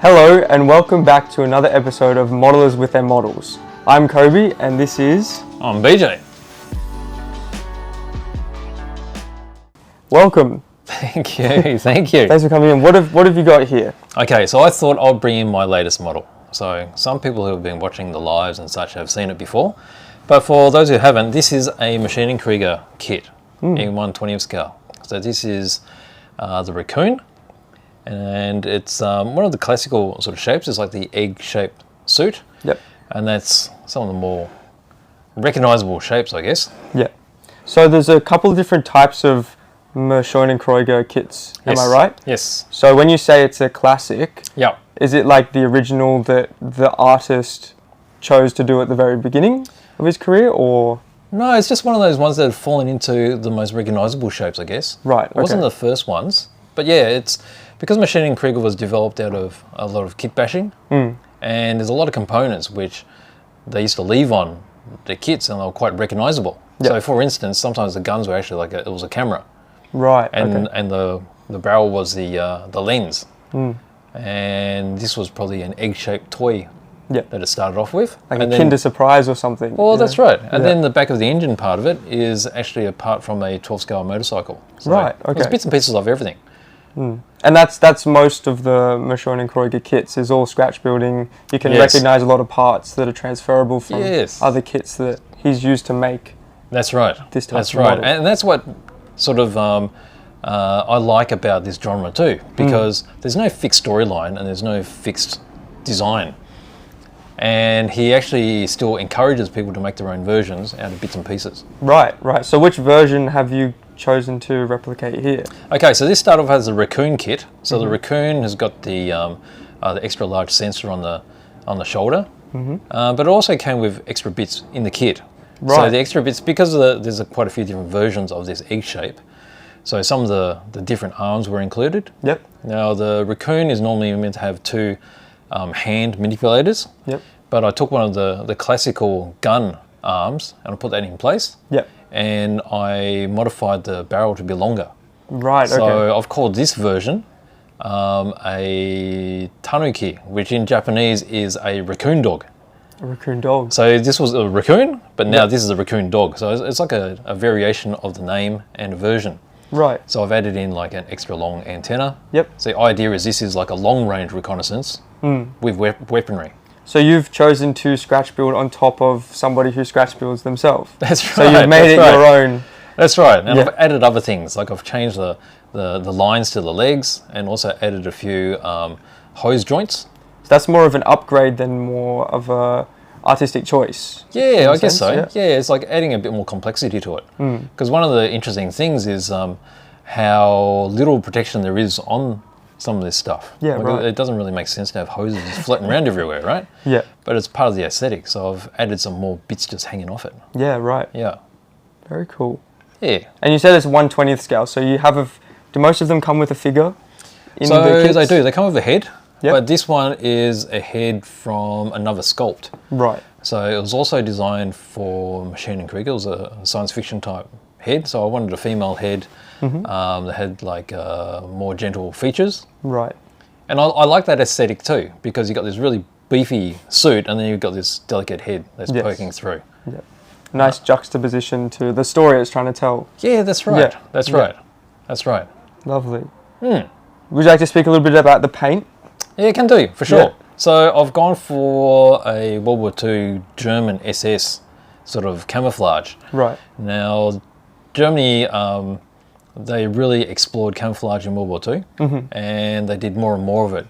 Hello and welcome back to another episode of Modelers with Their Models. I'm Kobe and this is... I'm BJ. Welcome. Thank you, thank you. Thanks for coming in. What have you got here? Okay, so I thought I'd bring in my latest model. So some people who have been watching the lives and such have seen it before. But for those who haven't, this is a Maschinen Krieger kit in 1/20th scale. So this is the Raccoon. And it's one of the classical sort of shapes. It's like the egg-shaped suit. Yep. And that's some of the more recognizable shapes, I guess. Yeah. So there's a couple of different types of Maschinen Krieger kits. Am I right? Yes. So when you say it's a classic, Yeah. is it like the original that the artist chose to do at the very beginning of his career, or...? No, it's just one of those ones that have fallen into the most recognizable shapes, I guess. Right, It wasn't the first ones. But yeah, it's because Maschinen Krieger was developed out of a lot of kit bashing, and there's a lot of components which they used to leave on the kits, and they were quite recognizable. Yep. So, for instance, sometimes the guns were actually like it was a camera, Right, and the barrel was the lens, and this was probably an egg-shaped toy that it started off with, like and a Kinder Surprise or something. Well, that's right. And then the back of the engine part of it is actually a part from a 12-scale motorcycle. So Right, okay. There's bits and pieces of everything. And that's most of the Maschinen Krieger kits, is all scratch building. You can recognize a lot of parts that are transferable from other kits that he's used to make. That's right. This type that's of right. model. And that's what sort of I like about this genre too, because there's no fixed storyline and there's no fixed design. And he actually still encourages people to make their own versions out of bits and pieces. Right, right. So which version have you chosen to replicate here? Okay, so this started off as a Raccoon kit. So the Raccoon has got the extra large sensor on the shoulder, but it also came with extra bits in the kit. Right. So the extra bits, because there's quite a few different versions of this egg shape, so some of the different arms were included. Yep. Now the Raccoon is normally meant to have two hand manipulators. Yep. But I took one of the classical gun arms and I put that in place. Yep. And I modified the barrel to be longer. Right, So okay. I've called this version a tanuki, which in Japanese is a raccoon dog. A raccoon dog. So this was a raccoon, but now this is a raccoon dog. So it's like a variation of the name and a version. Right. So I've added in like an extra long antenna. Yep. So the idea is this is like a long range reconnaissance with weaponry. So you've chosen to scratch build on top of somebody who scratch builds themselves. That's right. So you've made it your own. That's right. And I've added other things, like I've changed the lines to the legs and also added a few hose joints. So that's more of an upgrade than more of a artistic choice. Yeah, I guess so. Yeah. It's like adding a bit more complexity to it. Because one of the interesting things is how little protection there is on some of this stuff. Yeah, right. It doesn't really make sense to have hoses just floating around everywhere, right? Yeah. But it's part of the aesthetic, so I've added some more bits just hanging off it. Yeah, right. Yeah. Very cool. Yeah. And you said it's 1/20th scale, so you have do most of them come with a figure in So the kits? they do. They come with a head, Yep. but this one is a head from another sculpt. Right. So it was also designed for Maschinen Krieger. It was a science fiction type head, so I wanted a female head that had like more gentle features. Right. And I like that aesthetic too, because you've got this really beefy suit and then you've got this delicate head that's poking through. Yeah. Nice juxtaposition to the story it's trying to tell. Yeah, that's right. Yeah. That's Yeah. right. That's right. Lovely. Would you like to speak a little bit about the paint? Yeah, can do, for sure. Yeah. So I've gone for a World War II German SS sort of camouflage. Right. Now, Germany, they really explored camouflage in World War II, and they did more and more of it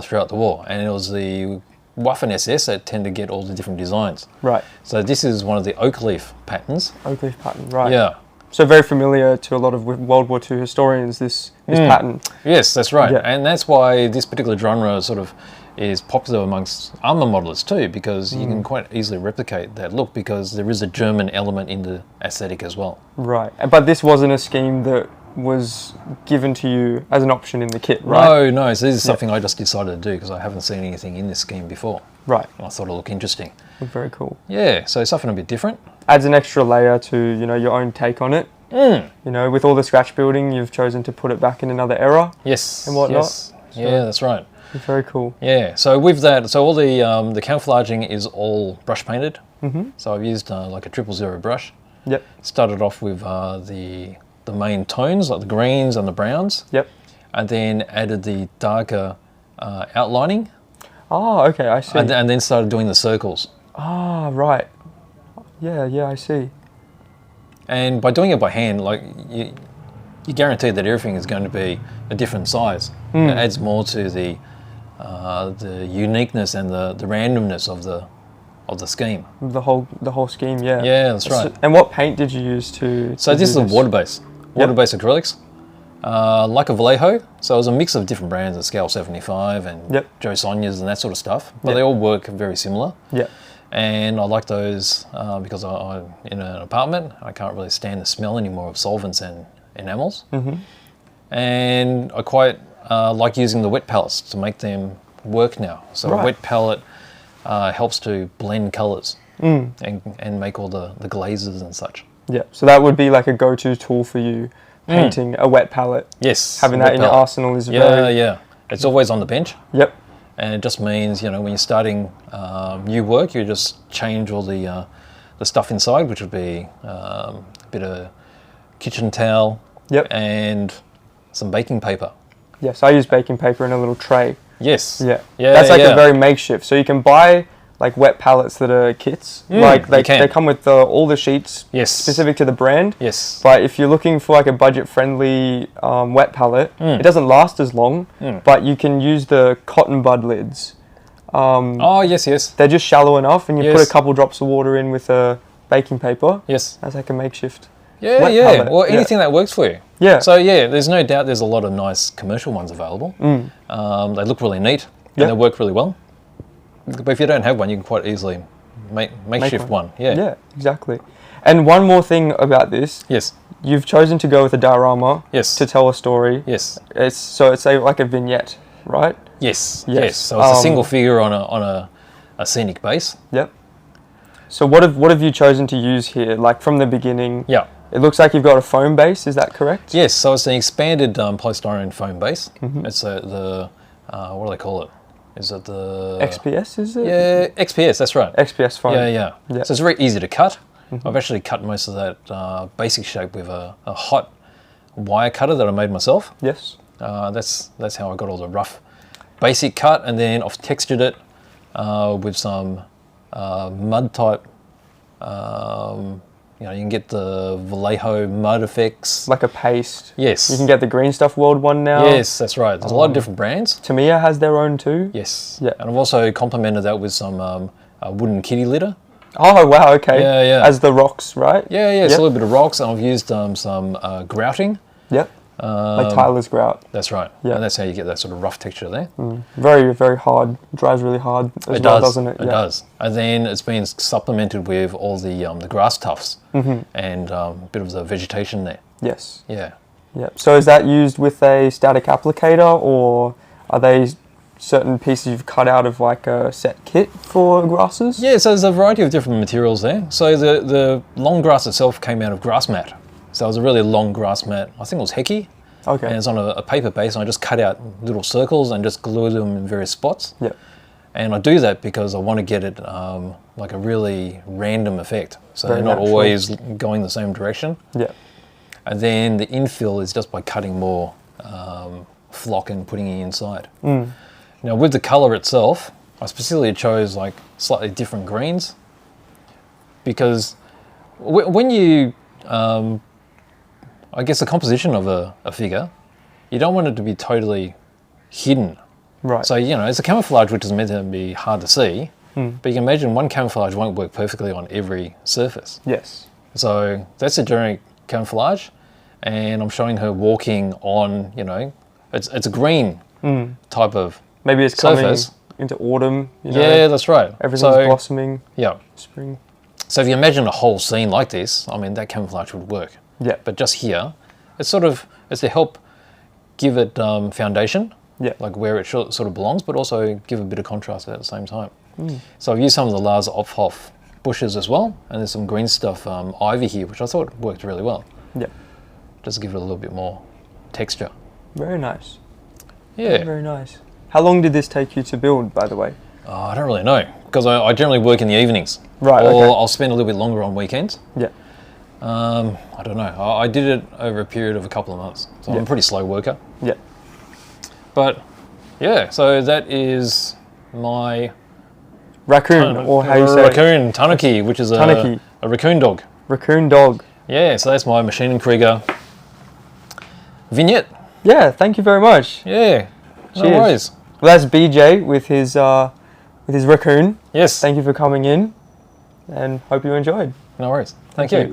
throughout the war. And it was the Waffen SS that tended to get all the different designs. Right. So this is one of the oak leaf patterns. Oak leaf pattern. Right. Yeah. So very familiar to a lot of World War II historians, this pattern. Yes, that's right. Yeah. And that's why this particular genre sort of is popular amongst armor modelers too, because you can quite easily replicate that look, because there is a German element in the aesthetic as well. Right. But this wasn't a scheme that was given to you as an option in the kit, right? No. So this is something I just decided to do because I haven't seen anything in this scheme before. Right. And I thought it looked interesting. Very cool. Yeah, so something a bit different. Adds an extra layer to, your own take on it. With all the scratch building, you've chosen to put it back in another era. Yes. And whatnot. Yes. Yeah, that's right. Very cool. Yeah, so with that, so all the camouflaging is all brush painted. So I've used like a 000 brush. Yep. Started off with the main tones, like the greens and the browns. Yep. And then added the darker outlining. Oh, okay, I see. And then started doing the circles. Ah, right. Yeah, I see. And by doing it by hand, like you guarantee that everything is going to be a different size. It adds more to the uniqueness and the randomness of the scheme. The whole scheme, yeah. Yeah, that's right. And what paint did you use to So this is a water-based acrylics, like a Vallejo. So it was a mix of different brands, at Scale 75 and Joe Sonia's and that sort of stuff. But they all work very similar. Yeah. And I like those because I'm in an apartment. I can't really stand the smell anymore of solvents and enamels. And I quite like using the wet palettes to make them work now. So a wet palette helps to blend colours and make all the glazes and such. Yeah, so that would be like a go-to tool for you, painting a wet palette. Yes. Having that in your arsenal is very... Yeah. It's always on the bench. Yep. And it just means, when you're starting new work, you just change all the stuff inside, which would be a bit of kitchen towel and some baking paper. Yes, I use baking paper in a little tray. Yes. Yeah. That's like a very makeshift. So you can buy like wet palettes that are kits. Like they come with all the sheets specific to the brand. Yes. But if you're looking for like a budget-friendly wet palette, it doesn't last as long, but you can use the cotton bud lids. Oh, yes. They're just shallow enough, and you put a couple drops of water in with a baking paper. Yes. That's like a makeshift. Yeah. Well, anything that works for you. Yeah. So there's no doubt there's a lot of nice commercial ones available. They look really neat and they work really well. But if you don't have one, you can quite easily makeshift one. Yeah, exactly. And one more thing about this. Yes. You've chosen to go with a diorama. Yes. To tell a story. Yes. It's like a vignette, right? Yes. So it's a single figure on a scenic base. Yep. So what have you chosen to use here? Like from the beginning. Yeah. It looks like you've got a foam base. Is that correct? Yes. So it's an expanded polystyrene foam base. It's the what do they call it? Is it the... XPS, is it? Yeah, XPS, that's right. XPS foam. Yeah. So it's very easy to cut. I've actually cut most of that basic shape with a hot wire cutter that I made myself. Yes. That's how I got all the rough basic cut, and then I've textured it with some mud type. You can get the Vallejo mud effects. Like a paste. Yes. You can get the Green Stuff World one now. Yes, that's right. There's a lot of different brands. Tamiya has their own too. Yes. Yeah. And I've also complemented that with some wooden kitty litter. Oh, wow, okay. Yeah. As the rocks, right? Yeah. It's a little bit of rocks, and I've used some grouting. Yep. Like Tyler's grout. That's right. Yeah. And that's how you get that sort of rough texture there. Very, very hard. Dries really hard as well, doesn't it? It does. And then it's been supplemented with all the grass tufts and a bit of the vegetation there. Yes. Yeah. So is that used with a static applicator, or are they certain pieces you've cut out of like a set kit for grasses? Yeah, so there's a variety of different materials there. So the long grass itself came out of grass mat. So it was a really long grass mat. I think it was Hecky. Okay. And it's on a paper base, and I just cut out little circles and just glued them in various spots. Yeah. And I do that because I want to get it like a really random effect. So Very they're not natural. always going the same direction. Yeah. And then the infill is just by cutting more flock and putting it inside. Now with the colour itself, I specifically chose like slightly different greens because when you... I guess the composition of a figure, you don't want it to be totally hidden. Right. So, it's a camouflage which is meant to be hard to see, but you can imagine one camouflage won't work perfectly on every surface. Yes. So that's a generic camouflage, and I'm showing her walking on, it's a green type of Maybe it's surface. Coming into autumn. Yeah, that's right. Everything's blossoming. Yeah. Spring. So if you imagine a whole scene like this, that camouflage would work. Yeah. But just here, it's to help give it foundation, like where it sort of belongs, but also give a bit of contrast at the same time. So I've used some of the Lars Ophoff bushes as well, and there's some green stuff ivy here, which I thought worked really well. Yeah. Just to give it a little bit more texture. Very nice. Yeah. Very nice. How long did this take you to build, by the way? I don't really know, because I generally work in the evenings. Right, or okay. I'll spend a little bit longer on weekends. Yeah. I don't know. I did it over a period of a couple of months. So I'm a pretty slow worker. Yeah. But, yeah, so that is my... Raccoon, or how you say Raccoon, Tanuki, which is a raccoon dog. Raccoon dog. Yeah, so that's my Maschinen Krieger vignette. Yeah, thank you very much. Yeah, no Cheers. worries. Well, that's BJ with his raccoon. Yes. Thank you for coming in, and hope you enjoyed. No worries. Thank you.